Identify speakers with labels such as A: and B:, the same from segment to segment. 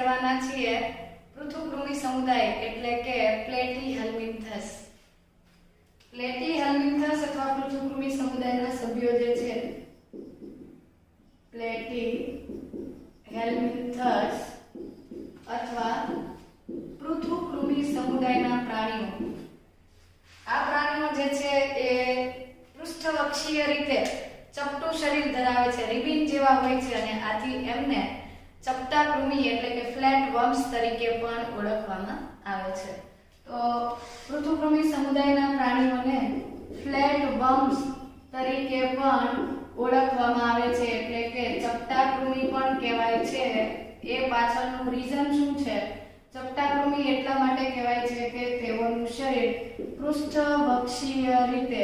A: ભણવાના છીએ પૃથુકૃમિ સમુદાય એટલે કે પ્લેટીહેલ્મિન્થસ. પ્લેટીહેલ્મિન્થસ અથવા પૃથુકૃમિ સમુદાયના સભ્યો જે છે પ્લેટીહેલ્મિન્થસ અથવા પૃથુકૃમિ સમુદાયના પ્રાણીઓ. આ પ્રાણીઓ જે છે એ પૃષ્ઠવક્ષીય રીતે ચપટું શરીર ધરાવે છે, રિબિન જેવા હોય છે અને આથી એમને ચપટા કૃમિ એટલે કે ફ્લેટ વર્મ્સ તરીકે પણ ઓળખવામાં આવે છે. તો પૃથુકૃમિ સમુદાયના પ્રાણીઓને ફ્લેટ વર્મ્સ તરીકે પણ ઓળખવામાં આવે છે એટલે કે ચપટા કૃમિ પણ કહેવાય છે. એ પાછળનું રીઝન શું છે? ચપટા કૃમિ એટલા માટે કહેવાય છે કે તેઓનું શરીર પૃષ્ઠવક્ષીય રીતે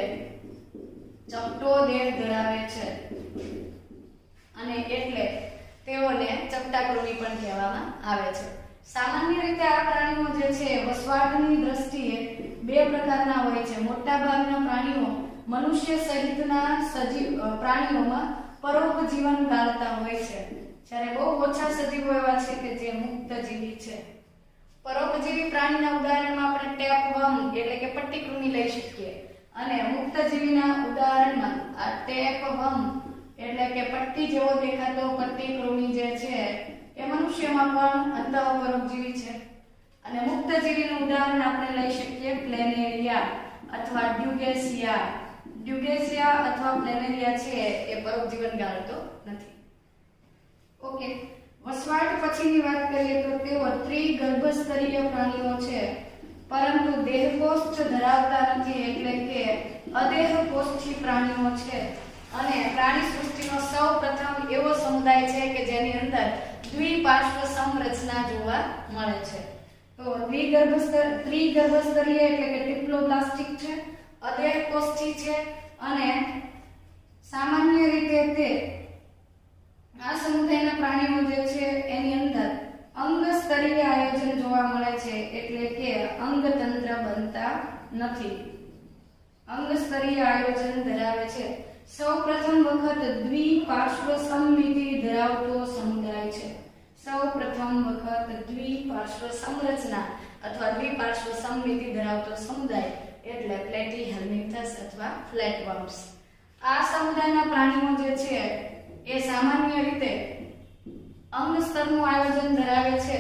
A: ચપટો દેહ ધરાવે છે અને એટલે તેઓને ચપટા કૃમિ પણ કહેવામાં આવે છે. સામાન્ય રીતે આ પ્રાણીઓ જે છે વસવાટની દ્રષ્ટિએ બે પ્રકારના હોય છે. મોટા ભાગના પ્રાણીઓ મનુષ્ય સહિતના સજીવ પ્રાણીઓમાં પરોપજીવન ગાળતા હોય છે, જ્યારે બહુ ઓછા સજીવો એવા છે કે જે મુક્તજીવી છે. પરોપજીવી પ્રાણીના ઉદાહરણમાં આપણે ટેપવર્મ એટલે કે પટ્ટીકૃમિ લઈ શકીએ અને મુક્તજીવીના ઉદાહરણમાં આ ટેપવર્મ એટલે કે પટ્ટી જેવો દેખાતો પટ્ટીકૃમિ જે છે એ મનુષ્યમાં પણ અંતઃપરોપજીવી છે. અને મુક્તજીવીનું ઉદાહરણ આપણે લઈ શકીએ પ્લેનેરિયા અથવા ડ્યુગેસિયા. ડ્યુગેસિયા અથવા પ્લેનેરિયા છે એ પરોપજીવન ગાળતો નથી. ઓકે, વસવાટ પછીની વાત કરીએ તો તેઓ ત્રિગર્ભસ્તરીય પ્રાણીઓ છે, પરંતુ દેહકોષ્ઠ ધરાવતા નથી એટલે કે અદેહકોષ્ઠી પ્રાણીઓ છે. અને પ્રાણી સૃષ્ટિનો સૌપ્રથમ એવો સમુદાય છે કે જેની અંદર દ્વિપાર્શ્વ સંરચના જોવા મળે છે. તો ત્રિગર્ભસ્તરીય એટલે કે ડિપ્લોબ્લાસ્ટિક છે, અદેહકોષ્ઠી છે અને સામાન્ય રીતે તે આ સમુદાયના પ્રાણીઓ જે છે એની અંદર અંગસ્તરીય આયોજન જોવા મળે છે એટલે કે અંગતંત્ર બનતા નથી. અંગસ્તરીય આયોજન ધરાવે છે. સૌપ્રથમ વખત દ્વિપાર્શ્વ સમમિતિ ધરાવતો સમુદાય છે. સૌપ્રથમ વખત દ્વિપાર્શ્વ સંરચના અથવા દ્વિપાર્શ્વ સમમિતિ ધરાવતો સમુદાય એટલે પ્લેટીહેલ્મિન્થસ અથવા ફ્લેટવર્મ્સ. આ સમુદાયના પ્રાણીઓ જે છે એ સામાન્ય રીતે અંગ સ્તરનું આયોજન ધરાવે છે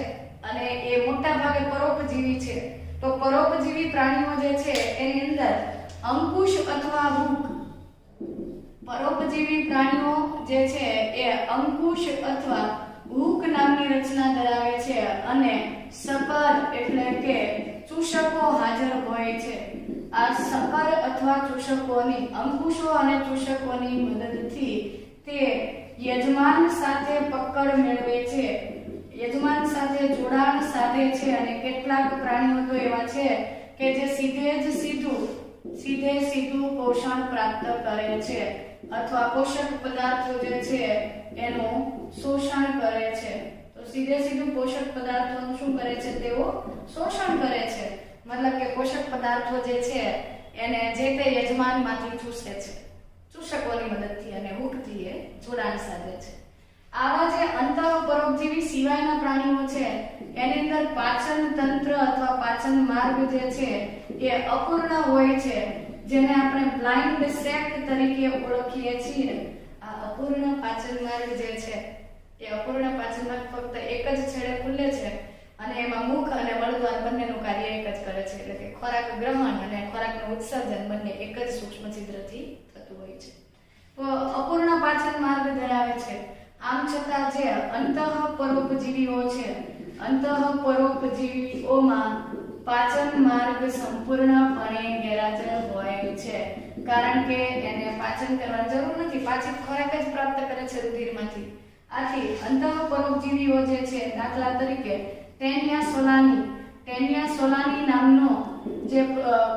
A: અને એ મોટા ભાગે પરોપજીવી છે. તો પરોપજીવી પ્રાણીઓ જે છે એની અંદર અંકુશ અથવા હૂક. પરોપજીવી પ્રાણીઓ જે છે એ અંકુશ અથવા હૂક નામની રચના ધરાવે છે અને સકર એટલે કે ચૂષકો હાજર હોય છે. આ સકર અથવા ચૂષકોની અંકુશો અને ચૂષકોની મદદથી તે યજમાન સાથે પકડ મેળવે છે, યજમાન સાથે જોડાણ સાધે છે. અને કેટલાક પ્રાણીઓ તો એવા છે કે જે સીધું પોષણ પ્રાપ્ત કરે છે અથવા પોષક પદાર્થો જે છે એનું શોષણ કરે છે. તો સીધું પોષક પદાર્થોનું શું કરે છે? તેઓ શોષણ કરે છે. મતલબ કે પોષક પદાર્થો જે છે એને જે તે યજમાનમાંથી ચૂસે છે ચૂષકોની મદદથી અને હૂકથી એ જોડાણ સાધે છે. આવા જે અંતઃપરોપજીવી સિવાયના પ્રાણીઓ છે એની અંદર પાચન તંત્ર અથવા પાચન માર્ગ જે છે એ અપૂર્ણ હોય છે, જેને આપણે બ્લાઇન્ડ સેક તરીકે ઓળખીએ છીએ. આ અપૂર્ણ પાચન માર્ગ જે છે એ અપૂર્ણ પાચન માર્ગ ફક્ત એક જ છેડે ખુલે છે અને એમાં મુખ અને મળદ્વાર બંનેનું કાર્ય એક જ કરે છે. એટલે કે ખોરાક ગ્રહણ અને ખોરાકનું ઉત્સર્જન બંને એક જ સૂક્ષ્મ છિદ્રથી થતું હોય છે. તો અપૂર્ણ પાચન માર્ગ ધરાવે છે. આમ છતાં જે અંતઃપરોપજીવીઓ છે, અંતઃપરોપજીવીઓમાં પાચન માર્ગ સંપૂર્ણપણે ગેરહાજર હોય છે, કારણ કે એને પાચન કરવાની જરૂર નથી. પાચિત ખોરાક જ પ્રાપ્ત કરે છે રુધિરમાંથી. આથી અંતઃપરોપજીવીઓ જે છે, દાખલા તરીકે ટેનિયા સોલાની નામનો જે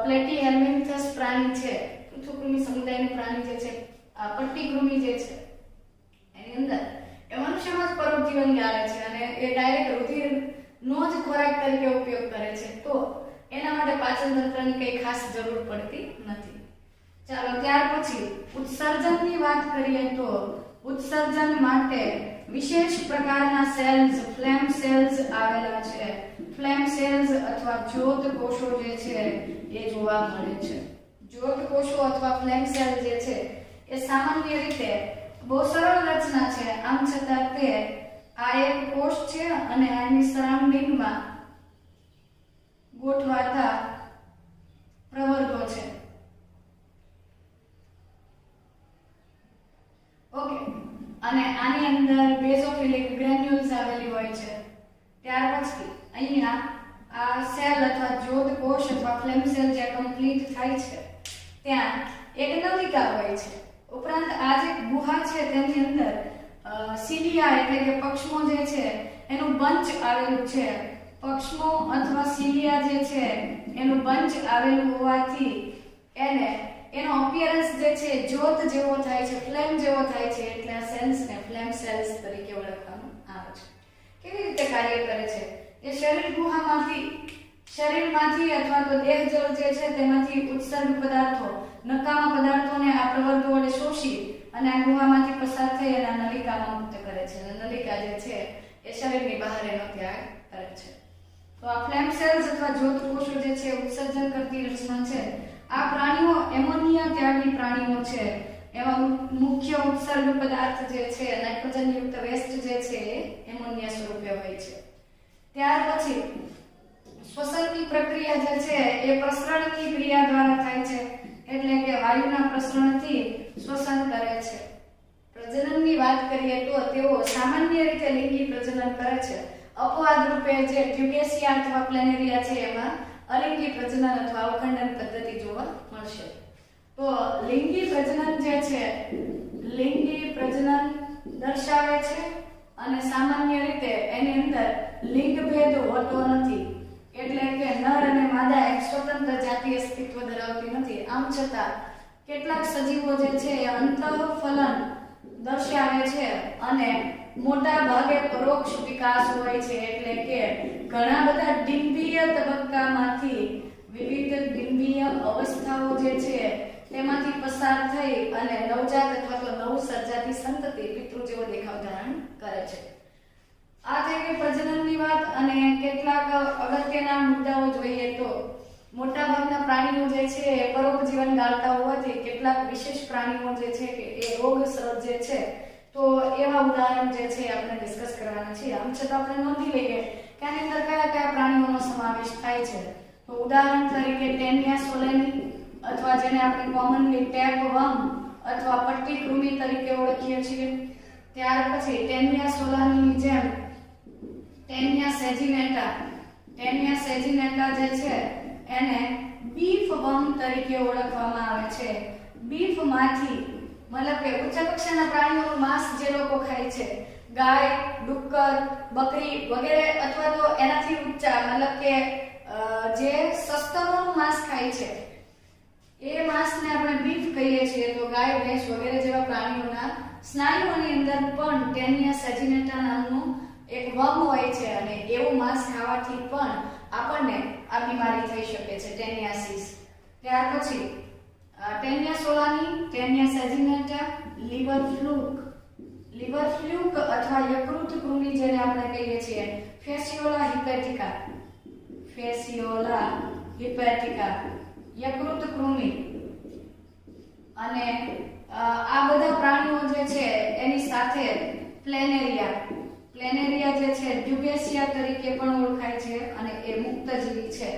A: પ્લેટીહેલ્મિન્થસ પ્રાણી છે, પૃથુકૃમિ સમુદાયનું પ્રાણી જે છે, આ પટ્ટીકૃમિ જે છે એની અંદર એ મનુષ્યમાં જ પરોપજીવન ગાળે છે અને એ ડાયરેક્ટ રુધિરનો જ ખોરાક તરીકે ઉપયોગ કરે છે. તો એના માટે પાચન તંત્રની કઈ ખાસ જરૂર પડતી નથી. ચાલો ત્યાર પછી ઉત્સર્જનની વાત કરીએ તો ઉત્સર્જન માટે વિશેષ પ્રકારના સેલ્સ ફ્લેમ સેલ્સ આવેલા છે. ફ્લેમ સેલ્સ અથવા જ્યોત કોષો જે છે એ જોવા મળે છે. જ્યોત કોષો અથવા ફ્લેમ સેલ જે છે એ સામાન્ય રીતે બહુ સરળ રચના છે. આમ છતાં તે આ એક કોષ છે અને આની સરાઉન્ડિંગમાં ગોઠવાતા પ્રવર્ગો છે. ઓકે, અને આની અંદર બેઝોફિલિક ગ્રેન્યુલ્સ આવેલી હોય છે. ત્યાર પછી અહીંયા આ સેલ અથવા જ્યોત કોષ અથવા ફ્લેમ સેલ જે કમ્પ્લીટ થાય છે ત્યાં એક નલિકા હોય છે. ઉપરાંત આ જે ગુહા છે તેની અંદર સિલિયા એટલે કે પક્ષમો જે છે એનું બંચ આવેલું છે. પક્ષમો અથવા સિલિયા જે છે એનું બંચ આવેલું હોવાથી એનો અપિયરન્સ જે છે જ્યોત જેવો થાય છે, ફ્લેમ જેવો થાય છે. એટલે આ સેલ્સને ફ્લેમ સેલ્સ તરીકે ઓળખવામાં આવે છે. કેવી રીતે કાર્ય કરે છે? એ શરીર શરીરમાંથી અથવા તો દેહ જળ જે છે તેમાંથી ઉત્સર્ગ પદાર્થો, નકામા પદાર્થોને આ પ્રવર્ગો વડે શોષી અને આ ગુહામાંથી પસાર થઈ અને આ નલિકામાં મુક્ત કરે છે. અને નલિકા જે છે એ શરીરની બહાર એનો ત્યાગ કરે છે. તો આ ફ્લેમ સેલ્સ અથવા જ્યોત કોષો જે છે ઉત્સર્જન કરતી રચના છે. આ પ્રાણીઓ એમોનિયા ત્યાગી પ્રાણીઓ છે. એમાં મુખ્ય ઉત્સર્ગ પદાર્થ જે છે નાઇટ્રોજન યુક્ત વેસ્ટ જે છે એ એમોનિયા સ્વરૂપે હોય છે. ત્યાર પછી શ્વસનની પ્રક્રિયા જે છે એ પ્રસરણની ક્રિયા દ્વારા થાય છે. એટલે કે વાયુના પ્રસરણથી શ્વસન કરે છે. પ્રજનનની વાત કરીએ તો તેઓ સામાન્ય રીતે લિંગી પ્રજનન કરે છે. અપવાદ રૂપે જે ટ્યુબેસિયા અથવા પ્લેનેરિયા છે એમાં અલિંગી પ્રજનન અથવા અવખંડન પદ્ધતિ જોવા મળશે. તો લિંગી પ્રજનન જે છે લિંગી પ્રજનન દર્શાવે છે અને સામાન્ય રીતે એની અંદર લિંગ ભેદ હોતો નથી. એટલે કે નર અને માદા એક સ્વતંત્ર જાતિ અસ્તિત્વ ધરાવતી નથી. આમ છતાં કેટલાક સજીવો જે છે એ અંતઃફલન દર્શાવે છે અને મોટા ભાગે પરોક્ષ વિકાસ હોય છે. એટલે કે ઘણા બધા ડિંબીય તબક્કામાંથી વિવિધ ડિંબીય અવસ્થાઓ જે છે તેમાંથી પસાર થઈ અને નવજાત અથવા તો નવ સર્જાતી સંતતિ પિતૃ જેવો દેખાવ ધારણ કરે છે. આ થઈ ગઈ પ્રજનનની વાત. અને કેટલાક અગત્યના મુદ્દાઓ જોઈએ તો મોટાભાગના પ્રાણીઓ જે છે એ પરોપજીવન ગાળતા હોવાથી કેટલાક વિશેષ પ્રાણીઓ જે છે કે એ રોગસરળ જે છે તો એવા ઉદાહરણ જે છે આપણે ડિસ્કસ કરવાના છે. આમ છતાં આપણે નોંધી લઈએ કે આની અંદર કયા કયા પ્રાણીઓનો સમાવેશ થાય છે. તો ઉદાહરણ તરીકે ટેનિયા સોલેની અથવા જેને આપણે કોમનલી ટેપવર્મ અથવા પટ્ટી કૃમિ તરીકે ઓળખીએ છીએ. ત્યાર પછી ટેનિયા સોલાનીની જેમ ટેનિયા સેજિનેટા જે છે એને બીફ વર્મ તરીકે ઓળખવામાં આવે છે. બીફમાંથી મતલબ કે ઉચ્ચ કક્ષાના પ્રાણીઓનું માંસ જે લોકો ખાય છે, ગાય, ડુક્કર, બકરી વગેરે અથવા તો એનાથી ઊંચા મતલબ કે જે સસ્તનોનું માંસ ખાય છે એ માંસને આપણે બીફ કહીએ છીએ. તો ગાય, ભેંસ વગેરે જેવા પ્રાણીઓના સ્નાયુઓની અંદર પણ ટેનિયા સેજિનેટા નામનું એક વર્મ હોય છે અને એવું માંસ ખાવાથી પણ આપણને આ બીમારી થઈ શકે છે, ટેનિયાસિસ. ત્યાર પછી ટેનિયા સોલાની, ટેનિયા સેજિનેટા, લીવર ફ્લૂક અથવા યકૃત કૃમિ જેને આપણે કહીએ છીએ, ફેસિયોલા હિપેટિકા, યકૃત કૃમિ. અને આ બધા પ્રાણીઓ જે છે એની સાથે પ્લેનેરિયા જે છે ડ્યુબેસિયા તરીકે પણ ઓળખાય છે અને એ મુક્તજીવી છે.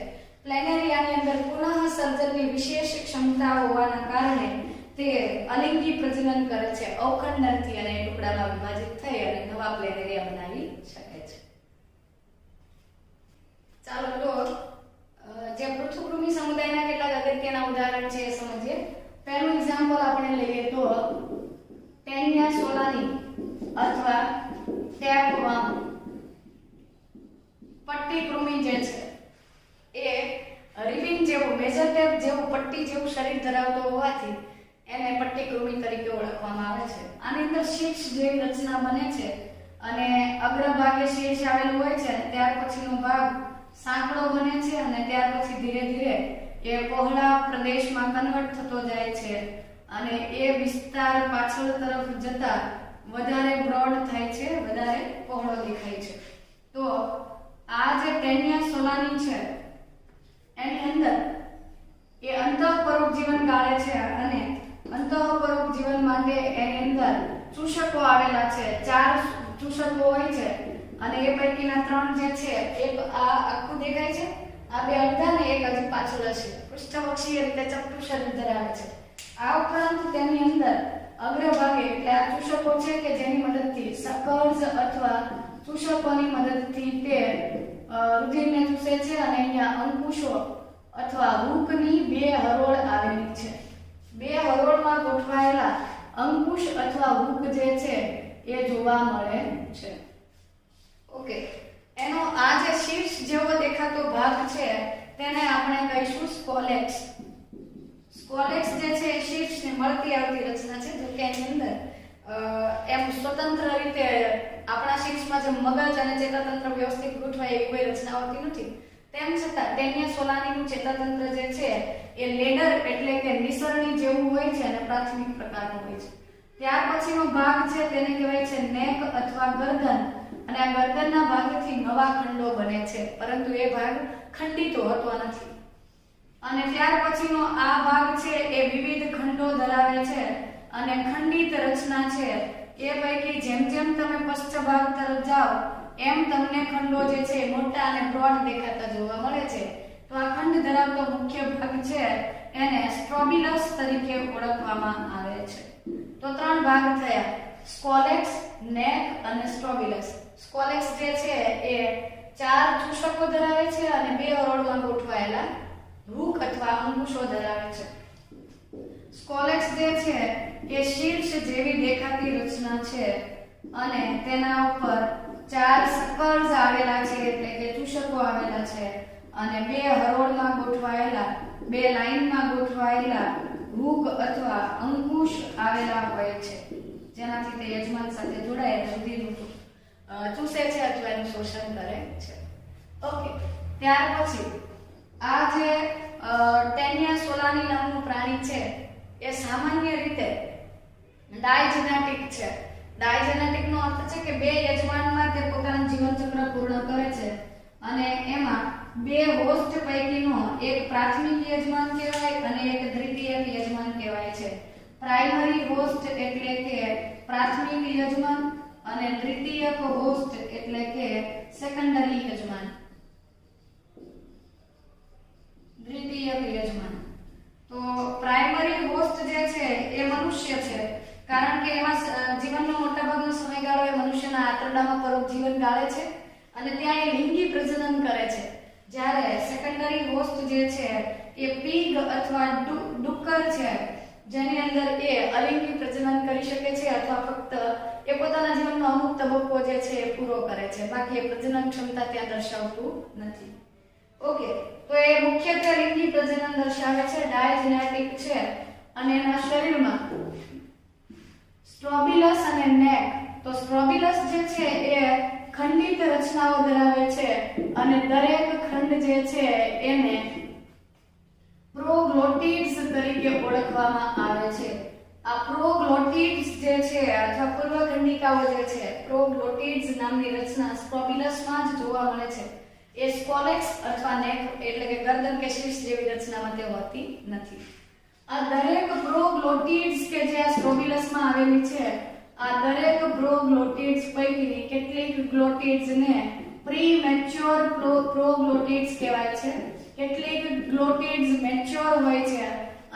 A: પ્લેનેરિયાની અંદર પુનઃ સર્જનની વિશેષ ક્ષમતા હોવાના કારણે તે અલિંગી પ્રજનન કરે છે. અવખંડનથી અને ટુકડામાં વિભાજિત થઈ અને નવા પ્લેનેરિયા બનાવી શકે છે. ચાલો તો જે પૃથુકૃમિ સમુદાયના કેટલાક અગત્યના ઉદાહરણ છે એ સમજીએ. પહેલું એક્ઝામ્પલ આપણે લઈએ તો ટેનિયા સોલાની અથવા ટેપવર્મ. પટ્ટી કૃમિ જે છે એ રિબિન જેવું, મેજર ટેપ જેવું પટ્ટી જેવું શરીર ધરાવતો હોવાથી એને પટ્ટી કૃમિ તરીકે ઓળખવામાં આવે છે. આની અંદર શીર્ષ જેવી રચના બને છે અને અગ્રભાગે શીર્ષ આવેલું હોય છે. ત્યાર પછીનો ભાગ સાંકડો બને છે અને ત્યાર પછી ધીરે ધીરે એ પહોળા પ્રદેશમાં કન્વર્ટ થતો જાય છે અને એ વિસ્તાર પાછળ તરફ જતા વધારે બ્રોડ થાય છે, વધારે પહોળો દેખાય છે. તો આ જે ટેનિયા સોલાની છે એની અંદર એ અંતઃપરોઢ જીવન ગાળે છે અને અંતઃપરોઢ જીવન માટે એની અંદર ચૂષકો આવેલા છે. 4 ચૂષકો હોય છે અને એ પૈકીના 3 જે છે એક આ આખું દેખાય છે, આ 2 અડધા ને એક હજી પાછળ છે. પૃષ્ઠવક્ષીય રીતે ચપટું શરીર ધરાવે છે. આ ઉપરાંત તેની અંદર અગ્રભાગે એટલે આ ચૂષકો છે કે જેની મદદથી સકર્સ અથવા ચૂષકોની મદદથી તે રુધિરને ચૂસે છે અને અહીંયા અંકુશો અથવા હૂકની 2 હરોળ આવેલી છે. 2 હરોળમાં ગોઠવાયેલા અંકુશ અથવા હૂક જે છે એ જોવા મળે છે. ઓકે, એનો આ જે શીર્ષ જેવો દેખાતો ભાગ છે તેને આપણે કહીશું સ્કોલેક્સ. સ્કોલેક્સ જે છે એ શીર્ષને મળતી આવતી રચના છે, જો કે એની અંદર એમ સ્વતંત્ર રીતે આપણા શીર્ષમાં જે મગજ અને ચેતાતંત્ર વ્યવસ્થિત ગોઠવાય એવી કોઈ રચના હોતી નથી. તેમ છતાં ટેનિયા સોલાનીનું ચેતાતંત્ર જે છે એ લેડર એટલે કે નિસરણી જેવું હોય છે અને પ્રાથમિક પ્રકારનું હોય છે. ત્યાર પછીનો ભાગ છે તેને કહેવાય છે નેક અથવા ગરદન અને આ ગરદનના ભાગથી નવા ખંડો બને છે, પરંતુ એ ભાગ ખંડિત હોતો નથી. અને ત્યાર પછીનો આ ભાગ છે એ વિવિધ ખંડો ધરાવે છે અને ખંડિત રચના છે એ પૈકી જેમ જેમ તમે પશ્ચ ભાગ તરફ જાઓ એમ તમને ખંડો જે છે મોટા અને બ્રોડ દેખાતા જોવા મળે છે. તો આ ખંડ ધરાવતો મુખ્ય ભાગ છે એને સ્ટ્રોબિલસ તરીકે ઓળખવામાં આવે છે. તો 3 ભાગ થયા: સ્કોલેક્સ, નેક અને સ્ટ્રોબિલસ. સ્કોલેક્સ જે છે એ 4 ચૂષકો ધરાવે છે અને 2 હરોળમાં ગોઠવાયેલા હૂક અથવા અંકુશો ધરાવે છે. સ્કોલેક્સ જે છે એ શીર્ષ જેવી દેખાતી રચના છે અને તેના ઉપર 4 સકર્સ આવેલા છે એટલે કે ચૂષકો આવેલા છે અને 2 હરોળમાં ગોઠવાયેલા 2 લાઈનમાં ગોઠવાયેલા હૂક અથવા અંકુશ આવેલા હોય છે, જેનાથી તે યજમાન સાથે જોડાયેલા રુધિરનું ચૂસે છે અથવા એનું શોષણ કરે છે. ઓકે, ત્યાર પછી આ જે ટેનિયા સોલાની નામનું પ્રાણી છે એ સામાન્ય રીતે ડાયજેનેટિક છે. ડાયજેનેટિકનો અર્થ છે કે 2 યજમાનમાં તે પોતાનું જીવનચક્ર પૂર્ણ કરે છે અને એમાં 2 હોસ્ટ પૈકીનો એક પ્રાથમિક યજમાન કહેવાય અને એક દ્વિતીયક યજમાન કહેવાય છે. પ્રાઇમરી હોસ્ટ એટલે કે પ્રાથમિક યજમાન અને દ્વિતીયક હોસ્ટ એટલે કે સેકન્ડરી યજમાન. દ્વિતીયક યજમાન. તો પ્રાઇમરી હોસ્ટ જે છે એ મનુષ્ય છે, કારણ કે એમાં જીવનનો મોટાભાગનો સમયગાળો એ મનુષ્યના આંતરડામાં પરોઢ જીવન ગાળે છે અને ત્યાં એ લિંગી પ્રજનન કરે છે. જ્યારે સેકન્ડરી હોસ્ટ જે છે એ પીગ અથવા ડુક્કર છે, જેની અંદર એ અલિંગી પ્રજનન કરી શકે છે અથવા ફક્ત એ પોતાના જીવનનો અમુક તબક્કો જે છે એ પૂરો કરે છે, બાકી એ પ્રજનન ક્ષમતા ત્યાં દર્શાવતું નથી. ઓકે, તો એ મુખ્યત્વે લિંગી પ્રજનન દર્શાવે છે, ડાયજેનેટિક છે અને એના શરીરમાં સ્ટ્રોબિલસ અને નેક. તો સ્ટ્રોબિલસ જે છે એ ખંડિત રચનાઓ ધરાવે છે અને દરેક ખંડ જે છે એને પ્રોગ્લોટિડ્સ તરીકે ઓળખવામાં આવે છે. આ પ્રોગ્લોટિડ્સ જે છે અથવા પૂર્વખંડિકાઓ જે છે, પ્રોગ્લોટિડ્સ નામની રચના સ્ટ્રોબિલસમાં જ જોવા મળે છે. એ સ્કોલેક્સ અથવા નેક એટલે કે ગરદન કે શીર્ષ જેવી રચનામાં તે હોતી નથી. આ દરેક પ્રોગ્લોટિડ્સ કે જે આ સ્ટ્રોબિલસમાં આવેલી છે, આ દરેક પ્રોગ્લોટિડ્સ પૈકીની કેટલીક ગ્લોટિડ્સને પ્રીમેચ્યોર પ્રોગ્લોટિડ્સ કહેવાય છે, કેટલીક ગ્લોટિડ્સ મેચ્યોર હોય છે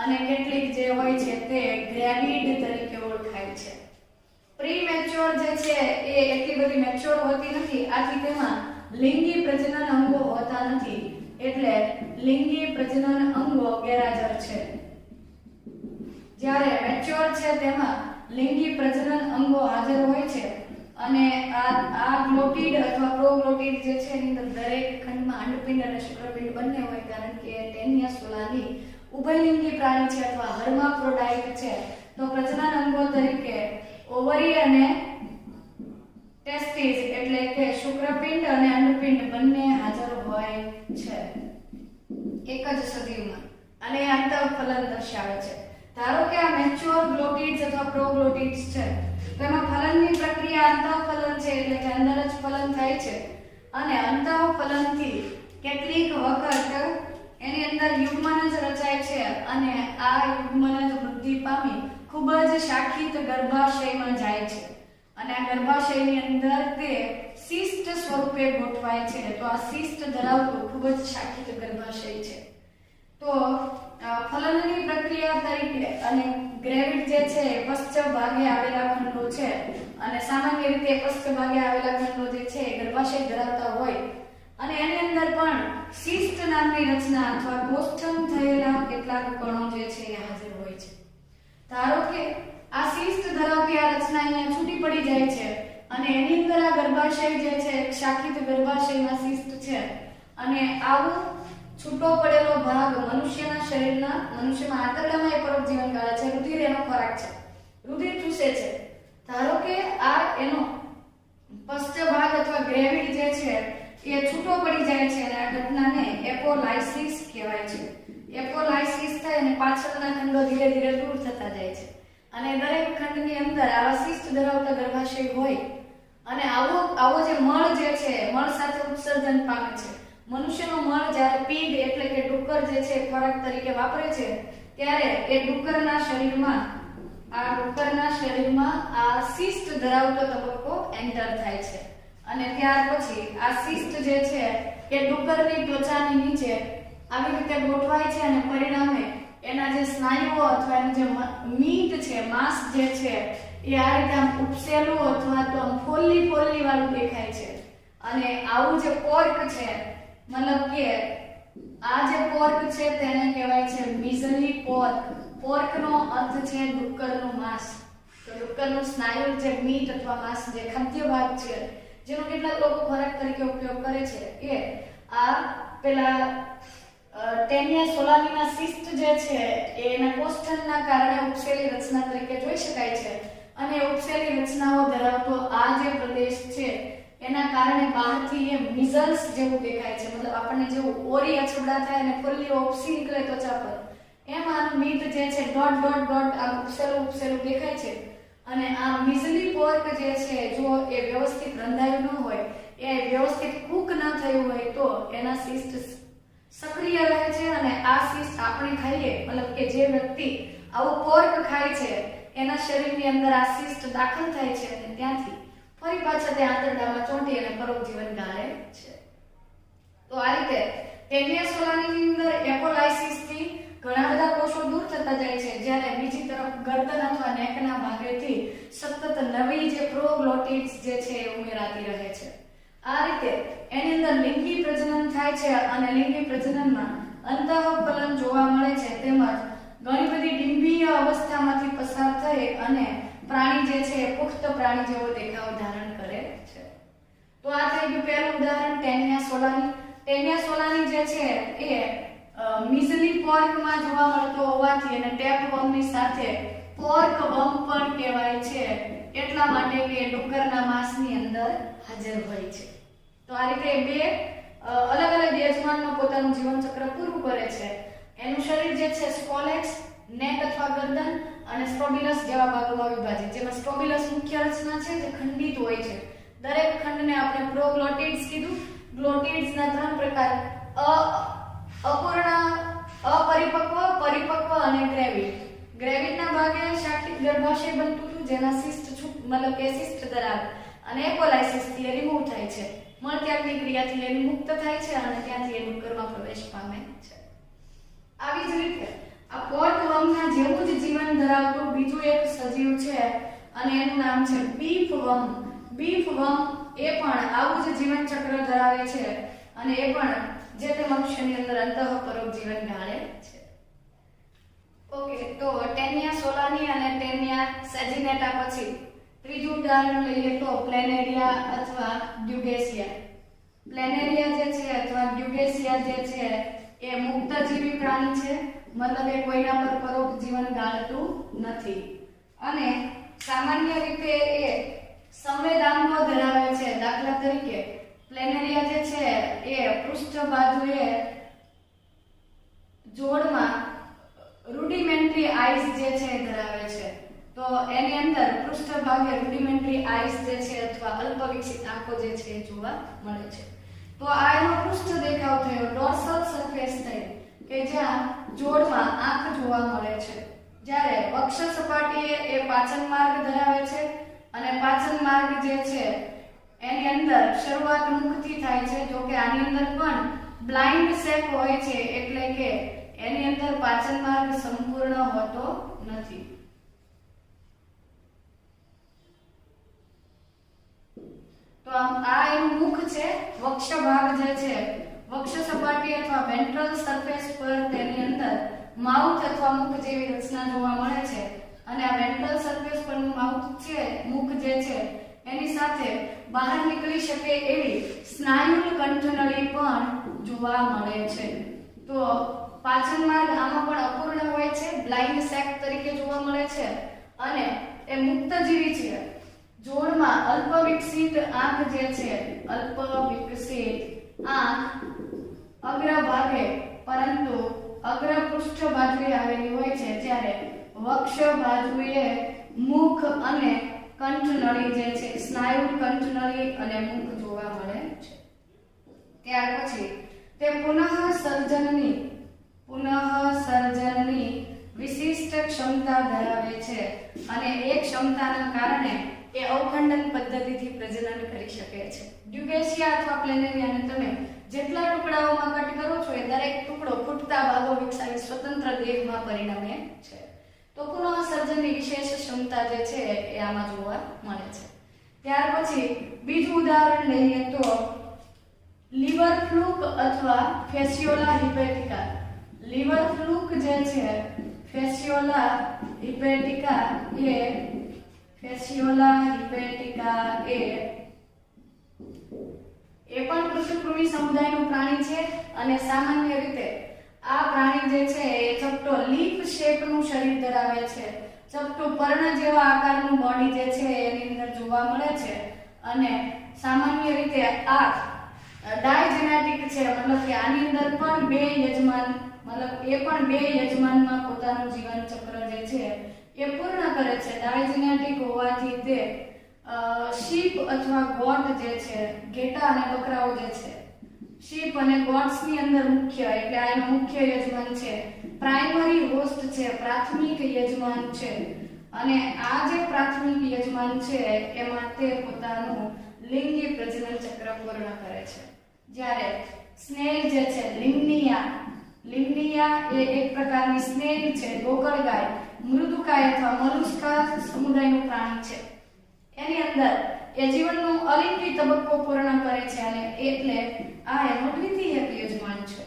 A: અને કેટલીક જે હોય છે તે ગ્રેવિડ તરીકે ઓળખાય છે. પ્રીમેચ્યોર જે છે એ એટલી બધી મેચ્યોર હોતી નથી, આથી તેમાં લિંગી પ્રજનન અંગો હોતા નથી, એટલે લિંગી પ્રજનન અંગો ગેરહાજર છે. જ્યારે મેચ્યોર છે તેમાં લિંગી પ્રજનન અંગો હાજર હોય છે અને આ ગ્લોટિડ અથવા પ્રોગ્લોટિડ જે છે એની અંદર દરેક ખંડમાં અંડપિંડ અને શુક્રપિંડ બંને હોય, કારણ કે ટેનિયા સોલાની ઉભયલિંગી પ્રાણી છે અથવા હર્માફ્રોડાઇટ છે. તો પ્રજનન અંગો તરીકે ઓવરી અને ટેસ્ટિસ એટલે કે શુક્રપિંડ અને અંડપિંડ બંને હાજર હોય છે એક જ સજીવમાં અને આંતરફલન દર્શાવે છે. ધારો કે આ મેચ્યોર ગ્લોટિડ્સ અથવા પ્રોગ્લોટિડ્સ છે, તો તો એમાં ફલનની પ્રક્રિયા અંતઃફલન છે, એટલે કે અંદર જ ફલન થાય છે અને અંતઃફલનથી કેટલીક વખત એની અંદર યુગ્મનજ રચાય છે અને આ યુગ્મનજ વૃદ્ધિ પામી ખૂબ જ શાખિત ગર્ભાશયમાં જાય છે અને આ ગર્ભાશયની અંદર તે શિષ્ટ સ્વરૂપે ગોઠવાય છે. તો આ શિષ્ટ ધરાવતું ખૂબ જ શાખિત ગર્ભાશય છે. તો ફલનની પ્રક્રિયા તરીકે અને ગ્રેવિડ જે છે પશ્ચ ભાગે આવેલા ખંડો છે અને સામાન્ય રીતે પશ્ચ ભાગે આવેલા ખંડો જે છે ગર્ભાશય ધરાવતા હોય અને એની અંદર પણ શિષ્ટ નામની રચના અથવા કોષ્ઠન થયેલા કેટલાક કણો જે છે એ હાજર હોય છે. ધારો કે આ શિષ્ટ ધરાવતી આ રચના અહીંયા છૂટી પડી જાય છે અને એની અંદર આ ગર્ભાશય જે છે શાખિત ગર્ભાશયમાં શિષ્ટ છે અને આવું છૂટો પડેલો ભાગ મનુષ્યના શરીરના મનુષ્યમાં આંતરડામાં એ પરોપજીવન ગાળે છે. રુધિર એનો ખોરાક છે, રુધિર ચૂસે છે. ધારો કે આ એનો પશ્ચ ભાગ અથવા ગ્રેવિડ જે છે એ છૂટો પડી જાય છે અને આ ઘટનાને એપોલાઇસિસ કહેવાય છે. એપોલાઇસિસ થાય અને પાછળના ખંડો ધીરે ધીરે દૂર થતા જાય છે અને દરેક ખંડની અંદર આવા શિષ્ટ ધરાવતા ગર્ભાશય હોય અને આવો જે મળ જે છે મળ સાથે ઉત્સર્જન પામે છે. મનુષ્યનો મળ જ્યારે પીગ એટલે કે ડુક્કર જે છે ખોરાક તરીકે વાપરે છે ત્યારે એ ડુક્કરના શરીરમાં આ શિષ્ટ ધરાવતો તબક્કો એન્ટર થાય છે અને ત્યાર પછી આ શિષ્ટ જે છે એ ડુક્કરની ત્વચાની નીચે આવી રીતે ગોઠવાય છે અને પરિણામે એના જે સ્નાયુઓ અથવા એનું જે મીટ છે માંસ જે છે એ આ રીતે આમ ઉપસેલું અથવા તો આમ ફોલ્લી વાળું દેખાય છે અને આવું જે પોર્ક છે મતલબ કે આ જે પોર્ક છે તેને કહેવાય છે મિઝલી પોર્ક. પોર્કનો અર્થ છે ડુક્કરનું માંસ. તો ડુક્કરનું સ્નાયુ જે મીટ અથવા માંસ જે ખાદ્ય ભાગ છે જેનો કેટલાક લોકો ખોરાક તરીકે ઉપયોગ કરે છે એ આ પેલા ટેનિયા સોલાનીના શિષ્ટ જે છે એના કોષ્ઠનના કારણે ઉપસેલી રચના તરીકે જોઈ શકાય છે અને ઉપસેલી રચનાઓ ધરાવતો આ જે પ્રદેશ છે એના કારણે બહારથી એ મિઝલ્સ જેવું દેખાય છે. મતલબ આપણને જેવું ઓરી અછબડા થાય અને ફોલ્લીઓ ઉપસી નીકળે ત્વચા પર એમ આનું મીટ જે છે ડોટ આમ ઉપસેલું દેખાય છે અને આ મિઝલી પોર્ક જે છે જો એ વ્યવસ્થિત રંધાયું ન હોય એ વ્યવસ્થિત કૂક ન થયું હોય તો એના શિષ્ટ સક્રિય રહે છે અને આ શિષ્ટ આપણે ખાઈએ મતલબ કે જે વ્યક્તિ આવું પોર્ક ખાય છે એના શરીરની અંદર આ શિષ્ટ દાખલ થાય છે અને ત્યાંથી ફરી પાછા તે આંતરડામાં ચોંટી અને પરોપજીવન ગાળે છે. તો આ રીતે ટેનિયા સોલાનીની અંદર એપોલાઇસિસથી ઘણા બધા કોષો દૂર થતા જાય છે જ્યારે બીજી તરફ ગરદન અથવા નેકના ભાગેથી સતત નવી જે પ્રોગ્લોટિડ્સ જે છે એ ઉમેરાતી રહે છે. આ રીતે એની અંદર લિંગી પ્રજનન થાય છે અને લિંગી પ્રજનનમાં અંતઃફલન જોવા મળે છે તેમજ ઘણી બધી ડિંબીય અવસ્થામાંથી પસાર થઈ અને પ્રાણી જે છે પુખ્ત પ્રાણી જેવો દેખાવ ધારણ કરે છે. તો આ થઈ ગયું પહેલું ઉદાહરણ ટેનિયા સોલાની. ટેનિયા સોલાની જે છે એ મિઝલી પોર્કમાં જોવા મળતો હોવાથી અને ટેપવર્મની સાથે પોર્ક વર્મ પણ કહેવાય છે એટલા માટે કે ડુક્કરના માંસની અંદર હાજર હોય છે. તો આ રીતે બે અલગ અલગ યજમાનમાં પોતાનું જીવન ચક્ર પૂરું કરે છે. એનું શરીર જે છે સ્કોલેક્સ નેક અથવા ગરદન અને સ્ટ્રોબિલસ જેવા ભાગોમાં વિભાજિત, જેમાં સ્ટ્રોબિલસ મુખ્ય રચના છે જે ખંડિત હોય છે. દરેક ખંડને આપણે પ્રોગ્લોટિડ્સ કીધું. ગ્લોટિડ્સના 3 પ્રકાર અપૂર્ણ, અપરિપક્વ, પરિપક્વ અને ગ્રેવિડ. ગ્રેવિડના ભાગે શાખિત ગર્ભાશય બનતું હતું જેના શિષ્ટ મતલબ કે શિષ્ટ ધરાવે અને એપોલાઇસિસ થી રિમૂવ થાય છે. મળત્યાગની ક્રિયાથી એ મુક્ત થાય છે અને ત્યાંથી એ ડુક્કરમાં પ્રવેશ પામે છે. આવી જ રીતે આ પોર્ક વર્મના જેવું જ જીવન ધરાવતું બીજું એક સજીવ છે અને એનું નામ છે બીફ વર્મ. બીફ વર્મ એ પણ આવું જ જીવન ચક્ર ધરાવે છે અને એ પણ જે તે મનુષ્યની અંદર અંતઃપરોપજીવન ગાળે છે. ઓકે, તો ટેનિયા સોલાની અને ટેનિયા સેજિનેટા પછી ત્રીજું ઉદાહરણ લઈએ તો પ્લેનેરિયા અથવા ડ્યુગેસિયા. પ્લેનેરિયા જે છે અથવા ડ્યુગેસિયા જે છે એ મુક્તજીવી પ્રાણી છે, મતલબ એ કોઈના પર પરોપજીવન ગાળતું નથી અને સામાન્ય રીતે એ સંવેદાંગો ધરાવે છે. દાખલા તરીકે પ્લેનેરિયા જે છે એ પૃષ્ઠ બાજુએ જોડમાં રૂડિમેન્ટરી આઈસ જે છે ધરાવે છે. તો તો એની અંદર પૃષ્ઠભાગે રૂડિમેન્ટરી આઈસ જે છે અથવા અલ્પ વિકસિત આંખો જે છે એ જોવા મળે છે. તો આ એનો પૃષ્ઠ દેખાવ થયો, ડોર્સલ સરફેસ થઈ કે જ્યાં જોડમાં આંખ જોવા મળે છે. જ્યારે વક્ષ સપાટીએ એ પાચન માર્ગ ધરાવે છે અને પાચન માર્ગ જે છે એની અંદર શરૂઆત મુખથી થાય છે. જો કે આની અંદર પણ બ્લાઇન્ડ શેપ હોય છે એટલે કે એની અંદર પાચન માર્ગ સંપૂર્ણ હોતો નથી. તો આ એનું મુખ છે. વક્ષ ભાગ જે છે વક્ષ સપાટી અથવા વેન્ટ્રલ સરફેસ પર તેની અંદર માઉથ અથવા મુખ જેવી રચના જોવા મળે છે અને આ વેન્ટ્રલ સરફેસ પરનું માઉથ છે, મુખ જે છે એની સાથે બહાર નીકળી શકે એવી સ્નાયુલ કંઠનળી પણ જોવા મળે છે. તો પાચન માર્ગ આમાં પણ અપૂર્ણ હોય છે, બ્લાઇન્ડ સેક તરીકે જોવા મળે છે અને એ મુક્તજીવી છે. જોડમાં અલ્પ વિકસિત આંખ જે છે, અલ્પ વિકસિત આંખ અગ્રભાગે પરંતુ અગ્ર પૃષ્ઠ બાજુએ આવેલી હોય છે, જ્યારે વક્ષ બાજુએ મુખ અને કંઠનળી જે છે સ્નાયુ કંઠનળી અને મુખ જોવા મળે છે. ત્યાર પછી તે પુનઃસર્જનની વિશિષ્ટ ક્ષમતા ધરાવે છે અને એ ક્ષમતાના કારણે એ અવખંડન પદ્ધતિથી પ્રજનન કરી શકે છે. ડ્યુકેશિયા અથવા પ્લેનેરિયાને તમે જેટલા ટુકડાઓમાં કટ કરો છો એ દરેક ટુકડો ફૂટતા ભાગો વિકસાવી સ્વતંત્ર દેહમાં પરિણમે છે. તો પુનઃસર્જનની વિશેષ ક્ષમતા જે છે એ આમાં જોવા મળે છે. ત્યાર પછી બીજું ઉદાહરણ લઈએ તો લીવર ફ્લૂક અથવા ફેસિયોલા હિપેટિકા. લીવર ફ્લૂક જે છે ફેસિયોલા હિપેટિકા એ પણ પૃષ્ઠકૃમિ સમુદાયનું પ્રાણી છે અને સામાન્ય રીતે આ પ્રાણી જે છે એ ચપટો લીફ શેપનું શરીર ધરાવે છે. ચપટું પર્ણ જેવા આકારનું બોડી જે છે એની અંદર જોવા મળે છે અને સામાન્ય રીતે આ ડાયજેનેટિક છે, મતલબ કે આની અંદર પણ બે યજમાનમાં પોતાનું જીવન ચક્ર જે છે એ પૂર્ણ કરે છે. ડાયજેનેટિક હોવાથી તે શીપ અથવા ગોટ જે છે, ઘેટા અને બકરાઓ જે છે, શીપ અને ગોટ્સ ની અંદર મુખ્ય એટલે આ એનો મુખ્ય યજમાન છે. પ્રાઇમરી હોસ્ટ છે, પ્રાથમિક યજમાન છે અને આ જે પ્રાથમિક યજમાન છે એમાં તે પોતાનું લિંગી પ્રજનન ચક્ર પૂર્ણ કરે છે. જ્યારે સ્નેલ જે છે લિમ્નિયા એ એક પ્રકારની સ્નેલ છે, ગોકળગાય, મૃદુકાય અથવા મોલુસ્કા સમુદાયનું પ્રાણી છે. એની અંદર એ જીવનનો અલિંગી તબક્કો પૂર્ણ કરે છે અને એટલે આ એનો દ્વિતીય યજમાન છે.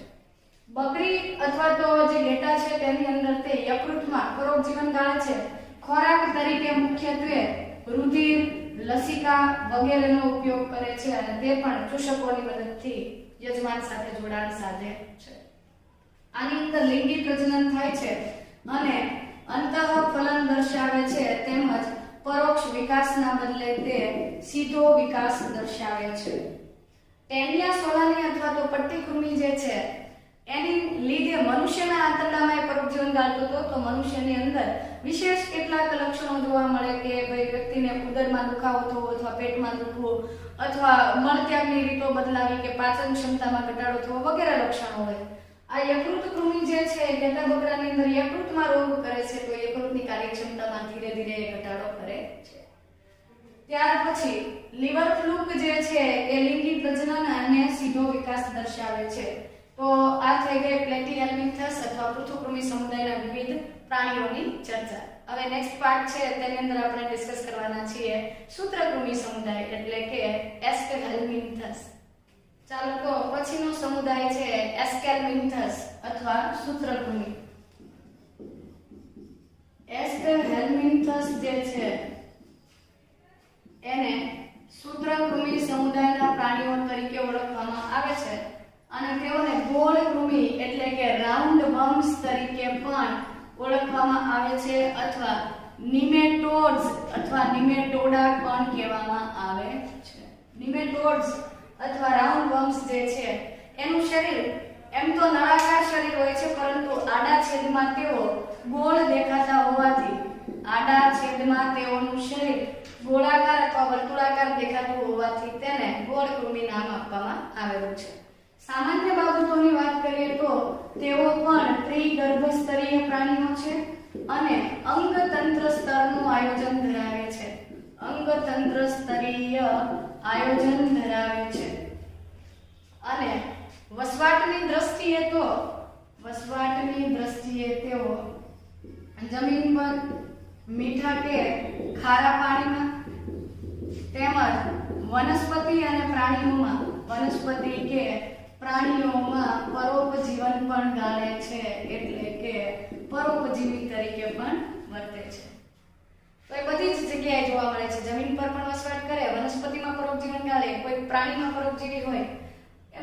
A: બકરી અથવા તો જે ઘેટા છે તેની અંદર તે યકૃતમાં પરોપજીવન ગાળે છે. ખોરાક તરીકે મુખ્યત્વે રુધિર, લસિકા વગેરેનો ઉપયોગ કરે છે અને તે પણ ચૂષકોની મદદથી યજમાન સાથે જોડાણ સાધે છે. આની અંદર લિંગી પ્રજનન થાય છે અને અંતઃફલન દર્શાવે છે તેમજ પરોક્ષ વિકાસના બદલે તે સીધો વિકાસ દર્શાવે છે. ટેનિયા સોલાની અથવા તો પટ્ટીકૃમિ જે છે એની લીધે મનુષ્યના આંતરડામાં પરોપજીવન ગાળતો હતો. તો મનુષ્યની અંદર વિશેષ કેટલાક લક્ષણો જોવા મળે કે ભાઈ વ્યક્તિને ઉદરમાં દુખાવો થવો અથવા પેટમાં દુખવું અથવા મળત્યાગની રીતો બદલાવી કે પાચન ક્ષમતામાં ઘટાડો થવો વગેરે લક્ષણો હોય. આ યકૃત કૃમિ જે છે ઘેટા બકરાની અંદર યકૃતમાં રોગ કરે છે તો યકૃતની કાર્યક્ષમતામાં ધીરે ધીરે ઘટાડો કરે છે. ત્યાર પછી લીવર ફ્લૂક જે છે એ લિંગી પ્રજનન અને સીધો વિકાસ દર્શાવે છે. તો આ થઈ ગઈ પ્લેટીહેલ્મિન્થસ અથવા પૃથુકૃમિ સમુદાયના વિવિધ પ્રાણીઓની ચર્ચા. હવે નેક્સ્ટ પાર્ટ છે તેની અંદર આપણે ડિસ્કસ કરવાના છીએ સૂત્રકૃમિ સમુદાય એટલે કે એસ્કેલ્મિન્થસ. ચાલો તો પછીનો સમુદાય છે એસ્કેલ્મિન્થસ અથવા સૂત્રકૃમિ. એસ્કેલ્મિન્થસ જે છે એને સૂત્રકૃમિ સમુદાયના પ્રાણીઓ તરીકે ઓળખવામાં આવે છે અને તેઓને ગોળ કૃમિ એટલે કે રાઉન્ડ વર્મ્સ તરીકે પણ ઓળખવામાં આવે છે અથવા નિમેટોડ્સ અથવા નિમેટોડા પણ કહેવામાં આવે છે. નિમેટોડ્સ અથવા રાઉન્ડ વર્મ્સ જે છે એનું શરીર એમ તો નળાકાર શરીર હોય છે પરંતુ આડા છેદમાં તેઓ ગોળ દેખાતા હોવાથી આડા છેદમાં તેઓનું શરીર ગોળાકાર અથવા વર્તુળાકાર દેખાતું હોવાથી તેને ગોળ કૃમિ નામ આપવામાં આવેલું છે. સામાન્ય બાબતોની વાત કરીએ તો તેઓ પણ ત્રિગર્ભસ્તરીય પ્રાણીઓ છે અને અંગતંત્ર સ્તરનું આયોજન ધરાવે છે. અંગતંત્ર સ્તરીય આયોજન ધરાવે છે અને વસવાટની દ્રષ્ટિએ તેઓ જમીન પર, મીઠા કે ખારા પાણીમાં તેમજ વનસ્પતિ કે પ્રાણીઓમાં પરોપજીવન પણ ગાળે છે, એટલે કે પરોપજીવી તરીકે પણ વર્તે છે. તો એ બધી જ જગ્યાએ જોવા મળે છે. જમીન પર પણ વસવાટ કરે, વનસ્પતિમાં પરોપજીવન ગાળે, કોઈ પ્રાણીમાં પરોપજીવી હોય,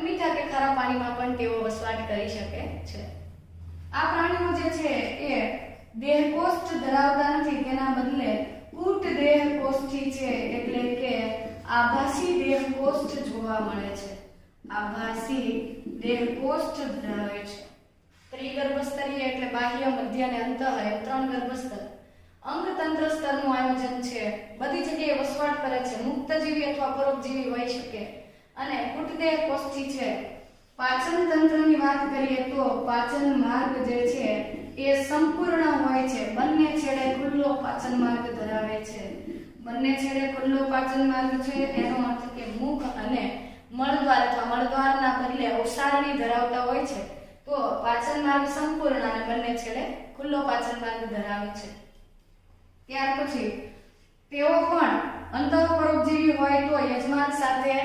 A: મીઠા કે ખારા પાણીમાં પણ તેઓ વસવાટ કરી શકે છે. આ પ્રાણીઓ જે છે એ દેહકોષ્ઠ ધરાવતા નથી, તેના બદલે કૂટ દેહકોષ્ઠી છે, એટલે કે આભાસી દેહકોષ્ઠ જોવા મળે છે. આભાસી દેહકોષ્ઠ ધરાવે છે. ત્રિગર્ભસ્તરીય એટલે બાહ્ય, મધ્ય અને અંતઃ એમ 3 ગર્ભસ્તર. અંગતંત્ર સ્તરનું આયોજન છે, બધી જગ્યાએ વસવાટ કરે છે, મુક્તજીવી અથવા પરોપજીવી હોઈ શકે અને કૂટદેહ કોષ્ઠી છે. પાચન તંત્રની વાત કરીએ તો પાચન માર્ગ જે છે એ સંપૂર્ણ હોય છે, બંને છેડે ખુલ્લો પાચન માર્ગ ધરાવે છે. બંને છેડે ખુલ્લો પાચન માર્ગ છે એનો અર્થ કે મુખ અને મળદ્વાર અથવા મળદ્વારના બદલે ઓસારણી ધરાવતા હોય છે, તો પાચન માર્ગ સંપૂર્ણ અને બંને છેડે ખુલ્લો પાચન માર્ગ ધરાવે છે. ત્યાર પછી તેઓ પણ અંતઃપરોપજીવી હોય તો યજમાન સાથે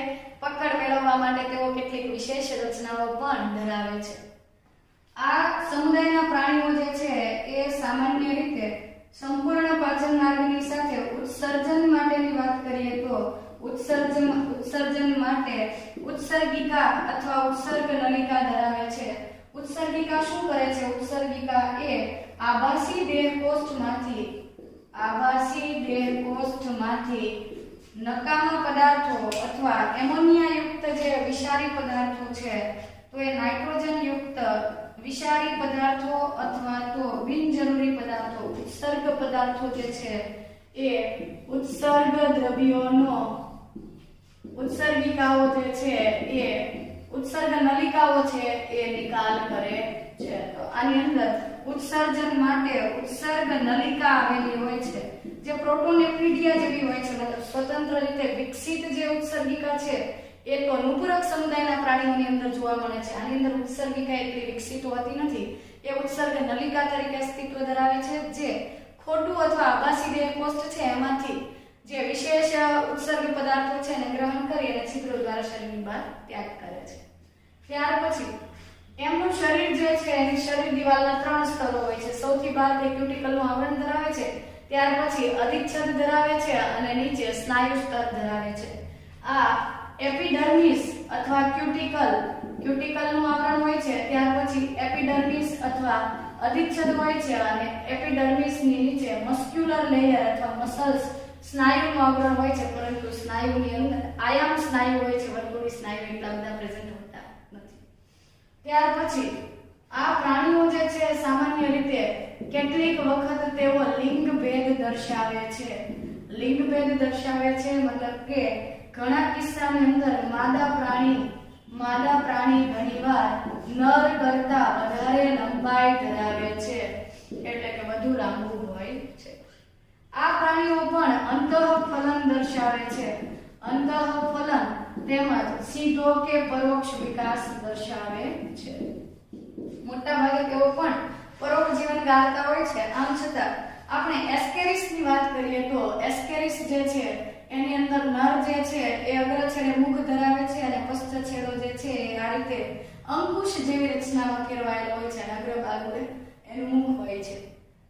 A: પકડ મેળવવા માટે તેઓ કેટલીક વિશેષ રચનાઓ પણ ધરાવે છે. આ સમુદાયના પ્રાણીઓ જે છે એ સામાન્ય રીતે સંપૂર્ણ પાચન માર્ગની સાથે ઉત્સર્જન માટેની વાત કરીએ તો ઉત્સર્જન માટે ઉત્સર્ગિકા અથવા ઉત્સર્ગ નલિકા ધરાવે છે. ઉત્સર્ગિકા શું કરે છે? ઉત્સર્ગિકા એ આભાસી દેહકોષ્ઠમાંથી નકામા પદાર્થો અથવા એમોનિયા યુક્ત જે વિષારી પદાર્થો છે, તો એ નાઇટ્રોજન યુક્ત વિષારી પદાર્થો અથવા તો બિનજરૂરી પદાર્થો, ઉત્સર્ગ પદાર્થો જે છે એ ઉત્સર્ગ દ્રવ્યોનો ઉત્સર્ગિકાઓ જે છે એ ઉત્સર્ગ નલિકાઓ છે એ નિકાલ કરે છે. તો આની અંદર ઉત્સર્જન માટે ઉત્સર્ગ નલિકા આવેલી હોય છે, જે પ્રોટોનેફ્રિડિયા જેવી હોય છે, મતલબ સ્વતંત્ર રીતે વિકસિત જે ઉત્સર્ગિકા છે એ તો નુપુરક સમુદાયના પ્રાણીઓની અંદર જોવા મળે છે. આની અંદર ઉત્સર્ગિકા એટલી વિકસિત હોતી નથી, એ ઉત્સર્ગ નલિકા તરીકે અસ્તિત્વ ધરાવે છે, જે ખોટું અથવા આભાસી દેહકોષ્ઠ છે એમાંથી જે વિશેષ ઉત્સર્ગ પદાર્થો છે એને ગ્રહણ કરી અને છિદ્રો દ્વારા શરીરની બહાર ત્યાગ કરે છે. ત્યાર પછી એમનું શરીર જે છે એની શરીર દિવાલના 3 સ્તરો હોય છે. સૌથી બહાર તે ક્યુટિકલનું આવરણ ધરાવે છે, ત્યાર પછી અધિચ્છદ ધરાવે છે અને નીચે સ્નાયુ સ્તર ધરાવે છે. આ એપિડર્મિસ અથવા ક્યુટિકલનું આવરણ હોય છે, ત્યાર પછી એપિડર્મિસ અથવા અધિચ્છદ હોય છે અને એપિડર્મિસની નીચે મસ્ક્યુલર લેયર અથવા મસલ્સ સ્નાયુનું આવરણ હોય છે, પરંતુ સ્નાયુની અંદર આયામ સ્નાયુ હોય છે, વર્તુળી સ્નાયુ એટલા બધા પ્રેઝન્ટ હોતા નથી. ત્યાર પછી આ પ્રાણીઓ જે છે સામાન્ય રીતે કેટલીક વખત તેઓ લિંગ ભેદ દર્શાવે છે. લિંગ ભેદ દર્શાવે છે મતલબ કે ઘણા કિસ્સાની અંદર માદા પ્રાણી ઘણીવાર નર કરતા વધારે લંબાઈ ધરાવે છે, એટલે કે વધુ લાંબુ હોય છે. આ પ્રાણીઓ પણ અંતઃફલન દર્શાવે છે. અંતઃફલન તેમજ સીધો કે પરોક્ષ વિકાસ દર્શાવે છે. મોટા ભાગે તેઓ પણ પરોપજીવન ગાળતા હોય છે. આમ છતાં આપણે એસ્કેરિસની વાત કરીએ તો એસ્કેરિસ જે છે એની અંદર નર જે છે એ અગ્ર છેડે મુખ ધરાવે છે અને પશ્ચ છેડો જે છે એ આ રીતે અંકુશ જેવી રચનામાં ફેરવાયેલો હોય છે અને અગ્ર ભાગે એનું મુખ હોય છે.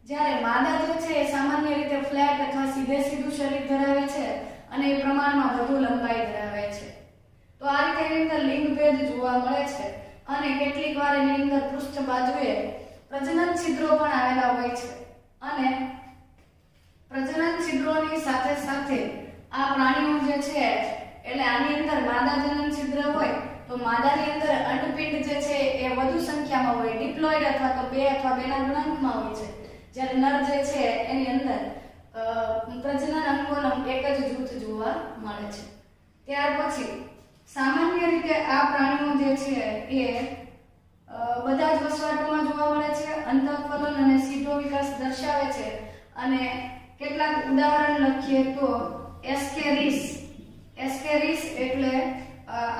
A: જ્યારે માદા જે છે એ સામાન્ય રીતે ફ્લેટ અથવા સીધું શરીર ધરાવે છે અને એ પ્રમાણમાં વધુ લંબાઈ ધરાવે છે. તો આ રીતે એની અંદર લિંગભેદ જોવા મળે છે અને કેટલીક વાર એની અંદર પૃષ્ઠ બાજુએ પ્રજનન છિદ્રો પણ આવેલા હોય છે અને પ્રજનન છિદ્રોની સાથે સાથે આ પ્રાણીઓ જે છે એટલે આની અંદર માદા જનન છિદ્ર હોય તો માદાની અંદર અંડપિંડ જે છે એ વધુ સંખ્યામાં હોય, ડિપ્લોઇડ અથવા તો 2 અથવા 2 ના ગુણાંકમાં હોય છે. જ્યારે નર જે છે એની અંદર પ્રજનન અંગોનું એક જ જૂથ જોવા મળે છે. ત્યાર પછી સામાન્ય રીતે આ પ્રાણીઓ જે છે એ બધા જ વસવાટોમાં જોવા મળે છે. અંતઃફલન અને સીધો વિકાસ દર્શાવે છે. અને કેટલાક ઉદાહરણ લખીએ તો એસ્કેરિસ એટલે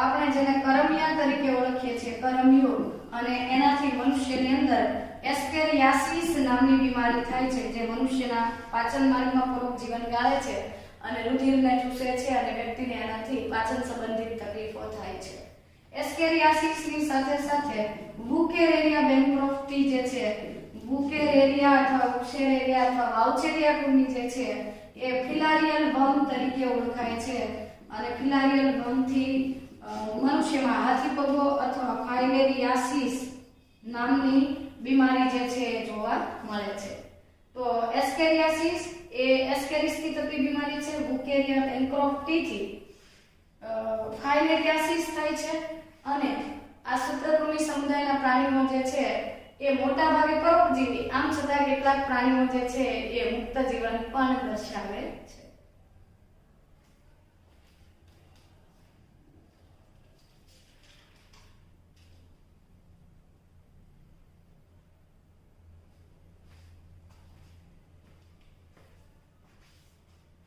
A: આપણે જેને કરમિયા તરીકે ઓળખીએ છીએ, કરમિયો, અને એનાથી મનુષ્યની અંદર એસ્કેરિયાસિસ નામની બીમારી થાય છે, જે મનુષ્યના પાચન માર્ગમાં પરોપજીવન ગાળે છે અને રુધિરને ચૂસે છે અને વ્યક્તિને એનાથી પાચન સંબંધિત તકલીફો થાય છે. એસ્કેરિયાસિસની સાથે સાથે વુકેરેરિયા બેનક્રોફ્ટી જે છે, વુકેરેરિયા અથવા ઉક્સેરેરિયા અથવા વાઉચેરિયા કૃમિ જે છે એ ફિલારિયલ વર્મ તરીકે ઓળખાય છે. અને ફિલારિયલ વર્મથી મનુષ્યમાં હાથીપગો અથવા ફાઇલેરિયાસિસ નામની બીમારી જે છે એ જોવા મળે છે. તો એસ્કેરિયાસિસ એ એસ્કેરિસથી થતી બીમારી છે. વુકેરિયા બેનક્રોફ્ટીથી ફાઇલેરિયાસિસ થાય છે. અને આ સૂત્રકૃમિ સમુદાયના પ્રાણીઓ જે છે એ મોટા ભાગે પરોપજીવી, આમ છતાં કેટલાક પ્રાણીઓ જે છે એ મુક્ત જીવન પણ દર્શાવે છે.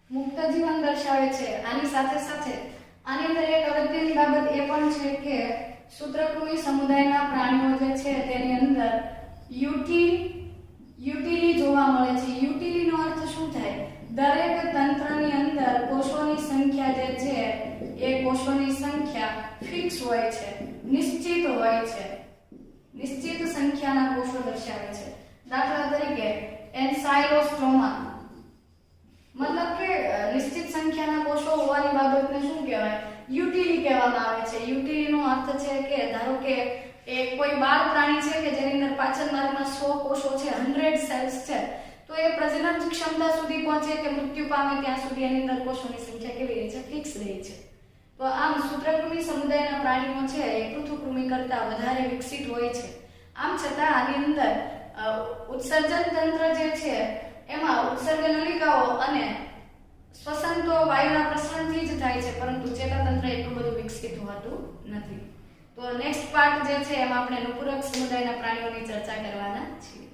A: મુક્ત જીવન દર્શાવે છે. આની સાથે સાથે આની અંદર એક અગત્યની બાબત એ પણ છે કે સૂત્રકૃમિ સમુદાયના પ્રાણીઓ જે છે તેની અંદર યુટિલી જોવા મળે છે. યુટિલીનો અર્થ શું થાય? દરેક તંત્રની અંદર કોષોની સંખ્યા જે છે એ કોષોની સંખ્યા ફિક્સ હોય છે, નિશ્ચિત હોય છે. નિશ્ચિત સંખ્યાના કોષો દર્શાવે છે. દાખલા તરીકે એન્સાઇલોસ્ટોમા, મતલબ કે નિશ્ચિત સંખ્યાના કોષો હોવાની બાબતને શું કહેવાય? યુટિલી કહેવામાં આવે છે. યુટિલીનો અર્થ છે કે ધારો કે કોઈ બાળ પ્રાણી છે કે જેની અંદર પાચન માર્ગમાં 100 કોષો છે, 100 સેલ્સ છે, તો એ પ્રજનન ક્ષમતા સુધી પહોંચે કે મૃત્યુ પામે ત્યાં સુધી એની અંદર કોષોની સંખ્યા કેવી રહે છે? ફિક્સ રહે છે. તો આમ સૂત્રકૃમિ સમુદાયના પ્રાણીઓ છે એ પૃથુકૃમિ કરતા વધારે વિકસિત હોય છે. આમ છતાં આની અંદર ઉત્સર્જન તંત્ર જે છે એમાં ઉત્સર્ગ નલિકાઓ અને શ્વસન તો વાયુના પ્રસરણથી જ થાય છે, પરંતુ ચેતાતંત્ર એટલું બધું વિકસિત હોતું નથી. તો નેક્સ્ટ પાર્ટ જે છે એમાં આપણે નુપુરક સમુદાયના પ્રાણીઓની ચર્ચા કરવાના છીએ.